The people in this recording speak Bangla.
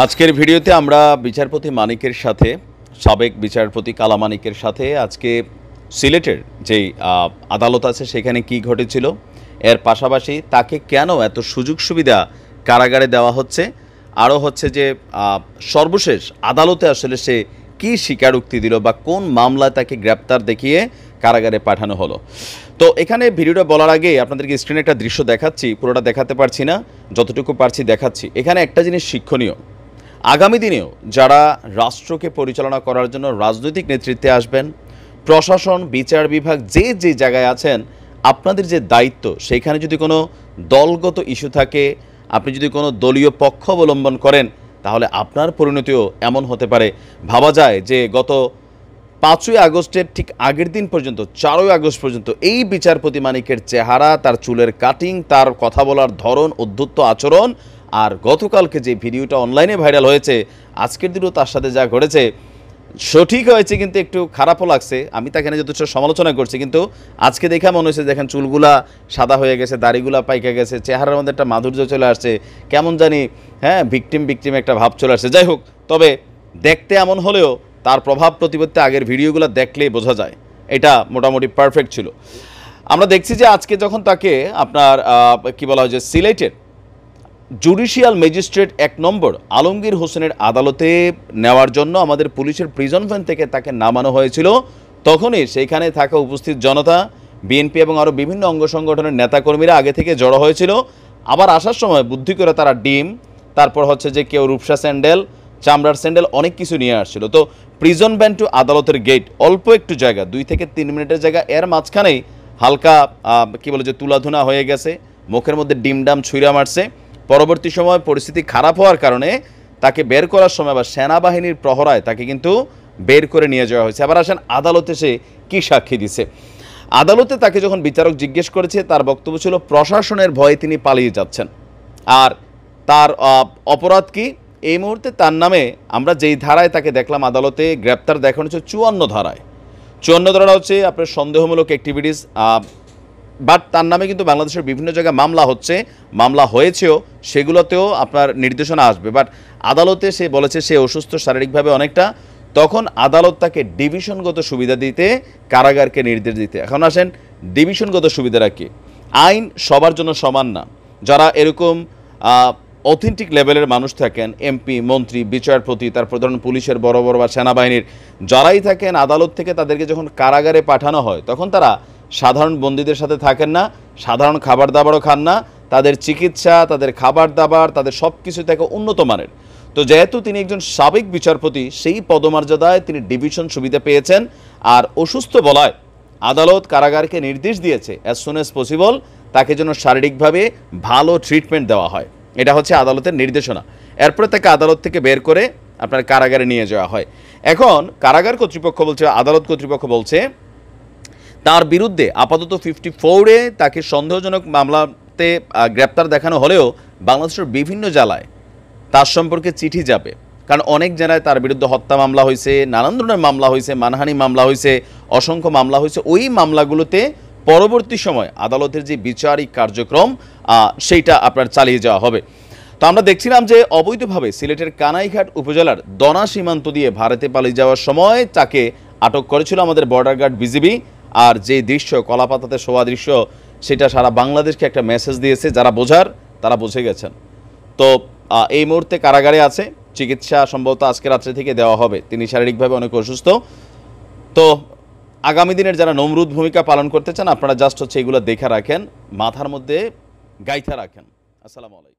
আজকের ভিডিওতে আমরা বিচারপতি মানিকের সাথে সাবেক বিচারপতি কালা মানিকের সাথে আজকে সিলেটের যেই আদালত আছে সেখানে কি ঘটেছিল, এর পাশাপাশি তাকে কেন এত সুযোগ সুবিধা কারাগারে দেওয়া হচ্ছে, আরও হচ্ছে যে সর্বশেষ আদালতে আসলে সে কি স্বীকারোক্তি দিল বা কোন মামলায় তাকে গ্রেপ্তার দেখিয়ে কারাগারে পাঠানো হলো। তো এখানে ভিডিওটা বলার আগে আপনাদেরকে স্ক্রিনে একটা দৃশ্য দেখাচ্ছি, পুরোটা দেখাতে পারছি না, যতটুকু পারছি দেখাচ্ছি। এখানে একটা জিনিস শিক্ষণীয়, আগামী দিনেও যারা রাষ্ট্রকে পরিচালনা করার জন্য রাজনৈতিক নেতৃত্বে আসবেন, প্রশাসন বিচার বিভাগ যে যে জায়গায় আছেন, আপনাদের যে দায়িত্ব সেখানে যদি কোনো দলগত ইস্যু থাকে, আপনি যদি কোনো দলীয় পক্ষ অবলম্বন করেন, তাহলে আপনার পরিণতিও এমন হতে পারে। ভাবা যায় যে গত 5ই আগস্টের ঠিক আগের দিন পর্যন্ত 4ই আগস্ট পর্যন্ত এই বিচারপতি মানিকের চেহারা, তার চুলের কাটিং, তার কথা বলার ধরন, অদ্ভুত আচরণ, আর গতকালকে যে ভিডিওটা অনলাইনে ভাইরাল হয়েছে, আজকের দিনও তার সাথে যা ঘটেছে সঠিক হয়েছে, কিন্তু একটু খারাপও লাগছে। আমি তাকে যথেষ্ট সমালোচনা করছি, কিন্তু আজকে দেখা মনে হয়েছে দেখেন চুলগুলা সাদা হয়ে গেছে, দাড়িগুলা পাইকে গেছে, চেহারার মধ্যে একটা মাধুর্য চলে আসছে, কেমন জানি ভিকটিম একটা ভাব চলে আসছে। যাই হোক, তবে দেখতে এমন হলেও তার প্রভাব প্রতিপত্তি আগের ভিডিওগুলো দেখলেই বোঝা যায় এটা মোটামুটি পারফেক্ট ছিল। আমরা দেখছি যে আজকে যখন তাকে আপনার কি বলা হয় যে সিলেটের জুডিশিয়াল ম্যাজিস্ট্রেট 1 নম্বর আলমগীর হোসেনের আদালতে নেওয়ার জন্য আমাদের পুলিশের প্রিজন ভ্যান থেকে তাকে নামানো হয়েছিল, তখনই সেইখানে থাকা উপস্থিত জনতা, বিএনপি এবং আরও বিভিন্ন অঙ্গ সংগঠনের নেতাকর্মীরা আগে থেকে জড়ো হয়েছিল। আবার আসার সময় বুদ্ধি করে তারা ডিম, তারপর হচ্ছে যে কেউ রূপসা স্যান্ডেল, চামড়ার স্যান্ডেল, অনেক কিছু নিয়ে আসছিল। তো প্রিজন ভ্যান টু আদালতের গেট অল্প একটু জায়গা, 2 থেকে 3 মিনিটের জায়গা, এর মাঝখানেই হালকা কি বলে যে তুলাধুনা হয়ে গেছে, মুখের মধ্যে ডিম ডাম ছুঁড়া মারছে। পরবর্তী সময় পরিস্থিতি খারাপ হওয়ার কারণে তাকে বের করার সময় আবার সেনাবাহিনীর প্রহরায় তাকে কিন্তু বের করে নিয়ে যাওয়া হয়েছে। আবার আসেন আদালতে সে কী সাক্ষী দিছে। আদালতে তাকে যখন বিচারক জিজ্ঞেস করেছে, তার বক্তব্য ছিল প্রশাসনের ভয়ে তিনি পালিয়ে যাচ্ছেন। আর তার অপরাধ কি, এই মুহূর্তে তার নামে আমরা যেই ধারায় তাকে দেখলাম আদালতে গ্রেপ্তার দেখানো হচ্ছে 54 ধারায়। 54 ধারা হচ্ছে আপনার সন্দেহমূলক অ্যাক্টিভিটিস, বাট তার নামে কিন্তু বাংলাদেশের বিভিন্ন জায়গায় মামলা হচ্ছে, মামলা হয়েছেও, সেগুলোতেও আপনার নির্দেশনা আসবে। বাট আদালতে সে বলেছে সে অসুস্থ শারীরিকভাবে অনেকটা, তখন আদালত তাকে ডিভিশনগত সুবিধা দিতে, কারাগারকে নির্দেশ দিতে। এখন আসেন ডিভিশনগত সুবিধাটা কি। আইন সবার জন্য সমান না। যারা এরকম অথেন্টিক লেভেলের মানুষ থাকেন, এমপি, মন্ত্রী, বিচারপতি, তারপর ধরুন পুলিশের বড় বড় বা সেনাবাহিনীর যারাই থাকেন, আদালত থেকে তাদেরকে যখন কারাগারে পাঠানো হয় তখন তারা সাধারণ বন্দীদের সাথে থাকেন না, সাধারণ খাবার দাবারও খান না, তাদের চিকিৎসা, তাদের খাবার দাবার, তাদের সব কিছু থেকে উন্নত মানের। তো যেহেতু তিনি একজন সাবেক বিচারপতি, সেই পদমর্যাদায় তিনি ডিভিশন সুবিধা পেয়েছেন। আর অসুস্থ বলায় আদালত কারাগারকে নির্দেশ দিয়েছে অ্যাজ সুন অ্যাজ পসিবল তাকে যেন শারীরিকভাবে ভালো ট্রিটমেন্ট দেওয়া হয়। এটা হচ্ছে আদালতের নির্দেশনা। এরপরে তাকে আদালত থেকে বের করে আপনার কারাগারে নিয়ে যাওয়া হয়। এখন কারাগার কর্তৃপক্ষ বলছে, আদালত কর্তৃপক্ষ বলছে তার বিরুদ্ধে আপাতত 54-এ তাকে সন্দেহজনক মামলাতে গ্রেপ্তার দেখানো হলেও বাংলাদেশের বিভিন্ন জেলায় তার সম্পর্কে চিঠি যাবে, কারণ অনেক জেলায় তার বিরুদ্ধে হত্যা মামলা হয়েছে, নানান ধরনের মামলা হয়েছে, মানহানি মামলা হয়েছে, অসংখ্য মামলা হয়েছে। ওই মামলাগুলোতে পরবর্তী সময় আদালতের যে বিচারিক কার্যক্রম সেইটা আপনার চালিয়ে যাওয়া হবে। তো আমরা দেখছিলাম যে অবৈধভাবে সিলেটের কানাইঘাট উপজেলার দনা সীমান্ত দিয়ে ভারতে পালিয়ে যাওয়ার সময় তাকে আটক করেছিল আমাদের বর্ডার গার্ড বিজিবি। আর যে দৃশ্য, কলাপাতাতে শোয়া দৃশ্য, সেটা সারা বাংলাদেশকে একটা মেসেজ দিয়েছে। যারা বোঝার তারা বুঝে গেছেন। তো এই মুহূর্তে কারাগারে আছে, চিকিৎসা সম্ভবত আজকে রাত্রে থেকে দেওয়া হবে। তিনি শারীরিকভাবে অনেক অসুস্থ। তো আগামী দিনের যারা নমরুদ ভূমিকা পালন করতে চান, আপনারা জাস্ট হচ্ছে এগুলো দেখে রাখেন, মাথার মধ্যে গাইথা রাখেন। আসসালামু আলাইকুম।